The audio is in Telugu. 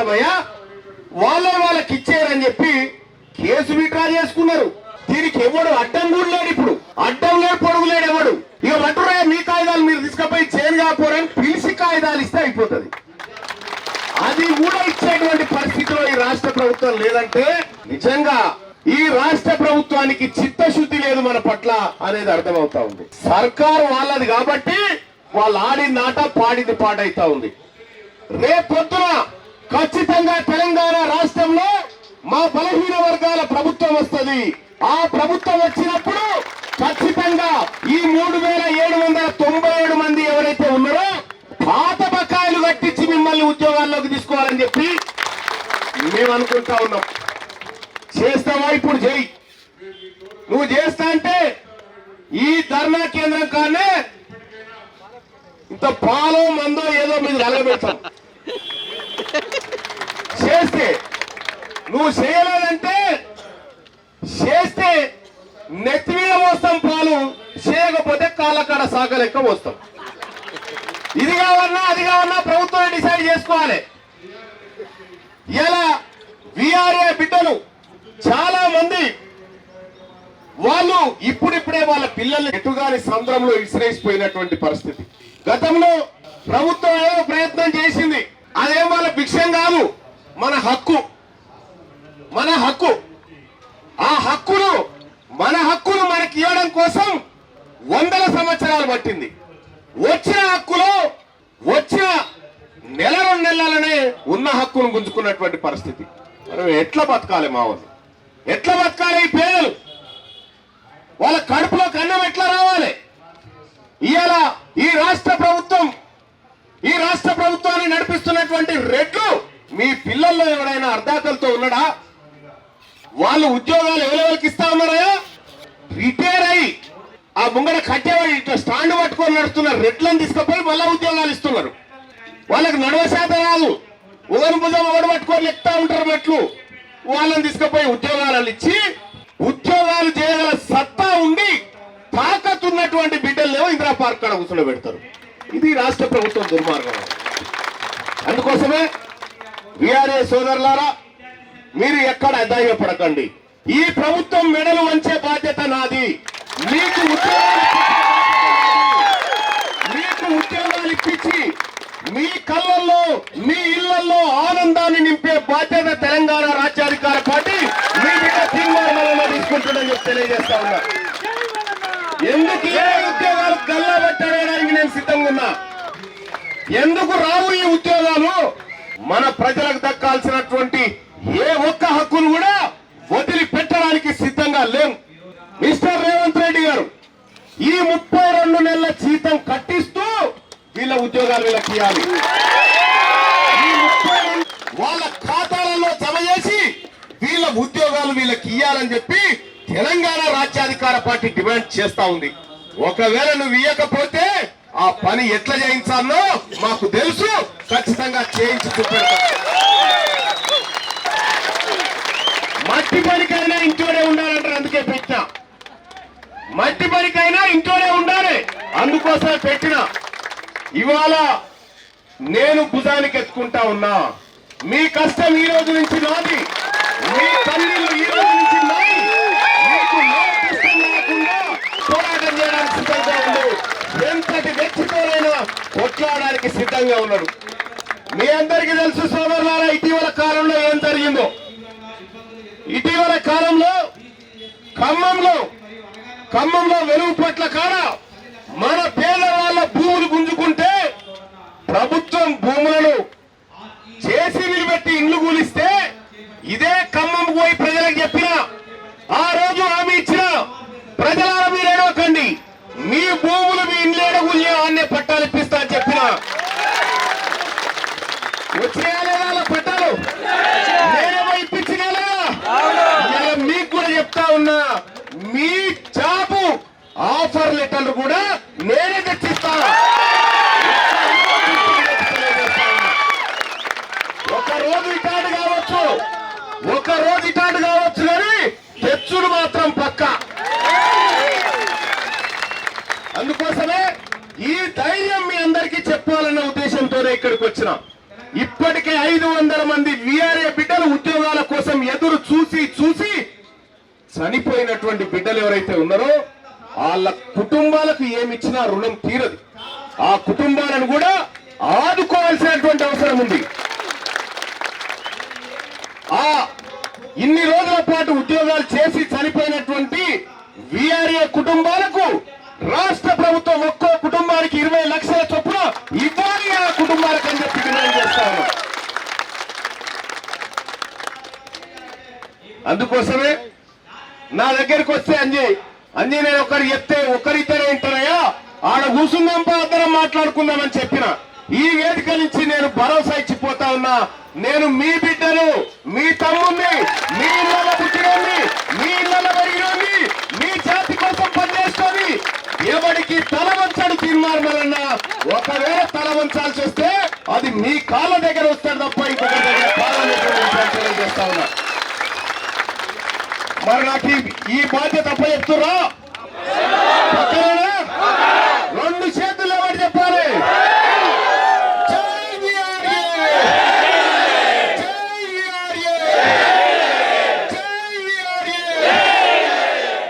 ఇస్తామయ్యా, వాళ్ళకి ఇచ్చారని చెప్పి కేసు విత్డ్రా చేసుకున్నారు. దీనికి ఎవడు అడ్డం కూడా లేడు, ఇప్పుడు అడ్డం లేడు, పొడుగు లేడు ఎవడు. ఇక అంటున్నా మీ కాగితాలు మీరు తీసుకుపోయి చేను కాపోరని పిలిచి కాగితాలు ఇస్తే అయిపోతుంది. అది కూడా ఇచ్చేటువంటి పరిస్థితిలో ఈ రాష్ట్ర ప్రభుత్వం లేదంటే నిజంగా ఈ రాష్ట్ర ప్రభుత్వానికి చిత్తశుద్ధి లేదు మన పట్ల అనేది అర్థమవుతా ఉంది. సర్కారు వాళ్ళది కాబట్టి వాళ్ళు ఆడింది ఆట, పాడింది పాట అవుతా ఉంది. రేపొద్దున ఖచ్చితంగా తెలంగాణ రాష్ట్రంలో మా బలహీన వర్గాల ప్రభుత్వం వస్తుంది. ఆ ప్రభుత్వం వచ్చినప్పుడు ఖచ్చితంగా ఈ 3797 మంది ఎవరైతే ఉన్నారో పాత బకాయిలు కట్టించి మిమ్మల్ని ఉద్యోగాల్లోకి తీసుకోవాలని చెప్పి మేము అనుకుంటా ఉన్నాం. చేస్తావా? ఇప్పుడు చేయి. నువ్వు చేస్తా అంటే ఈ ధర్నా కేంద్రం కానీ ఇంత పాలో మందో ఏదో మీరు అలగబెడతాం. చేస్తే నువ్వు చేయలేదంటే చేస్తే నెత్తి మీద పోస్తాం పాలు, చేయకపోతే కాళ్ళకాడ సాగ లెక్క పోస్తాం. ఇది కావన్నా అది కావన్నా ప్రభుత్వం డిసైడ్ చేసుకోవాలి. ఇలా విఆర్ఏ బిడ్డలు చాలా మంది వాళ్ళు ఇప్పుడిప్పుడే వాళ్ళ పిల్లల్ని ఎటుగాని సంద్రంలో ఇసిరేసిపోయినటువంటి పరిస్థితి. గతంలో ప్రభుత్వం ఏదో ప్రయత్నం చేసింది, అదేం వాళ్ళ భిక్షం కాదు, మన హక్కు. మన హక్కు, ఆ హక్కును మన హక్కును మనకి ఇవ్వడం కోసం 100 సంవత్సరాలు పట్టింది. వచ్చిన హక్కులో వచ్చిన నెల 2 నెలలనే ఉన్న హక్కును గుంజుకున్నటువంటి పరిస్థితి. మనం ఎట్లా బతకాలి? మా వాళ్ళు ఎట్లా బతకాలి? ఈ పేదలు వాళ్ళ కడుపులో కన్నం ఎట్లా రావాలి? ఇవాళ ఈ రాష్ట్ర ప్రభుత్వాన్ని నడిపిస్తున్నటువంటి రెడ్లు మీ పిల్లల్లో ఎవరైనా అర్ధాకలతో ఉన్నాడా? వాళ్ళు ఉద్యోగాలు ఎవరెవరికి ఇస్తా ఉన్నారా? రిటైర్ అయ్యి ఆ ముంగడ కట్టేవాళ్ళు ఇట్లా స్టాండ్ పట్టుకొని నడుస్తున్న రెడ్లను తీసుకుపోయి మళ్ళా ఉద్యోగాలు ఇస్తున్నారు. వాళ్ళకి నడవ శాత రాదు, ఒకరి భుజం ఒకటి పట్టుకొని ఎక్కుతా ఉంటారు మెట్లు. వాళ్ళని తీసుకుపోయి ఉద్యోగాలు ఇచ్చి ఉద్యోగాలు చేయగల సత్తా ఉండి తాకతున్నటువంటి బిడ్డలేమో ఇందిరా పార్క్ కాడ కూర్చొని పెడతారు. ఇది రాష్ట్ర ప్రభుత్వం దుర్మార్గం. అందుకోసమే విఆర్ఏ సోదరులారా, మీరు ఎక్కడ అధైర్యపడకండి. ఈ ప్రభుత్వం మెడలు వంచే బాధ్యత నాది. మీకు ఉద్యోగాలు ఇప్పించి మీ కళ్ళల్లో మీ ఇళ్లలో ఆనందాన్ని నింపే బాధ్యత తెలంగాణ రాజ్యాధికార పార్టీ మీ బిడ్డ తీర్మానంలో తీసుకుంటుందని చెప్పి తెలియజేస్తా ఉన్నా. ఎందుకు ఏ ఉద్యోగాలు గల్లా పెట్టడానికి నేను సిద్ధంగా ఉన్నా. ఎందుకు రావు ఈ ఉద్యోగాలు? మన ప్రజలకు దక్కాల్సినటువంటి ఏ ఒక్క హక్కును కూడా వదిలిపెట్టడానికి సిద్ధంగా లేం. మిస్టర్ రేవంత్ రెడ్డి గారు ఈ 32 నెలల జీతం కట్టిస్తూ వీళ్ళ ఉద్యోగాలు వీళ్ళకి ఇవ్వాలి. వాళ్ళ ఖాతాలలో జమ చేసి వీళ్ళ ఉద్యోగాలు వీళ్ళకి ఇవ్వాలని చెప్పి తెలంగాణ రాజ్యాధికార పార్టీ డిమాండ్ చేస్తా ఉంది. ఒకవేళ నువ్వు ఇవ్వకపోతే ఆ పని ఎట్లా చేయించాలో మాకు తెలుసు, ఖచ్చితంగా చేయించి చూపెడతాం. మట్టి పనికైనా ఇంట్లోనే ఉండాలంటారు, అందుకే పెట్టినా. మట్టి పనికైనా ఇంట్లోనే ఉండాలి, అందుకోసమే పెట్టినా. ఇవాళ నేను భుజానికి ఎత్తుకుంటా ఉన్నా. మీ కష్టం ఈ రోజు నుంచి నాది, మీ తల్లిలు ఈ రోజు నుంచి నాది. మీకు కష్టం లేకుండా పోరాటం చేయడానికి సిద్ధంగా ఉన్నారు. ఎంతటి వ్యక్తితోనైనా కొట్లాడడానికి సిద్ధంగా ఉన్నారు. మీ అందరికీ తెలుసు సోదరులారా, ఇటీవల కాలంలో ఏం జరిగిందో. ఇటీవల కాలంలో ఖమ్మంలో వెలుగుపట్ల కాడ మన పేదవాళ్ళ భూములు గుంజుకుంటే ప్రభుత్వం భూములను జేసీబీలు పెట్టి ఇండ్లు కూలిస్తే ఇదే ఖమ్మం పోయి ప్రజలకు చెప్పిన ఆ రోజు హామీ ఇచ్చిన ప్రజలారా మీరు ఏడవకండి, మీ భూములు మీ ఇండ్లు ఏడగుల్ని అన్నే పట్టాలు ఇప్పిస్తా అని చెప్పిన. వచ్చేయాల పట్టాలు నేనేమో ఇప్పించినా. మీకు కూడా చెప్తా ఉన్నా, మీ జాబు ఆఫర్ లెటర్లు కూడా నేనే తెచ్చిస్తా. ఒక రోజు ఇటాడు కావచ్చు కానీ తెచ్చుడు మాత్రం పక్క. అందుకోసమే ఈ ధైర్యం మీ అందరికీ చెప్పాలన్న ఉద్దేశంతోనే ఇక్కడికి వచ్చిన. ఇప్పటికే 500 మంది ఉన్నటువంటి బిడ్డలు ఎవరైతే ఉన్నారో వాళ్ళ కుటుంబాలకు ఏమిచ్చినా రుణం తీరదు. ఆ కుటుంబాలను కూడా ఆదుకోవాల్సినటువంటి అవసరం ఉంది. ఆ ఇన్ని రోజుల పాటు ఉద్యోగాలు చేసి చనిపోయినటువంటి వీఆర్ఏ కుటుంబాలకు రాష్ట్ర ప్రభుత్వం ఒక్కో కుటుంబానికి 20 లక్షల చొప్పున ఇవ్వాలి ఆ కుటుంబాలకు అని చెప్పి డిమాండ్ చేస్తాను. అందుకోసమే నా దగ్గరికి వస్తే అంజీ నేను ఒకరు చెప్తే ఒకరిద్దరే వింటారయ్యా, ఆడ కూర్చుందాం అందరం మాట్లాడుకుందామని చెప్పిన. ఈ వేదిక నుంచి నేను భరోసా ఇచ్చిపోతా ఉన్నా, నేను మీ బిడ్డను, మీ తమ్ముడిని, మీ ఇళ్ళ పుట్టినోడిని, మీ ఇళ్ళ పెరిగినోడిని, మీ జాతి కోసం పనిచేస్తుంది. ఎవరికి తల వంచాడు తీర్మానమన్నా, ఒకవేళ తల వంచాల్సి వస్తే అది మీ కాళ్ళ దగ్గర వస్తాడు తప్ప ఇంకొక దగ్గర కాళ్ళ చేస్తా ఉన్నా. మరి నాకు ఈ బాధ్యత అప్ప చెప్తురా.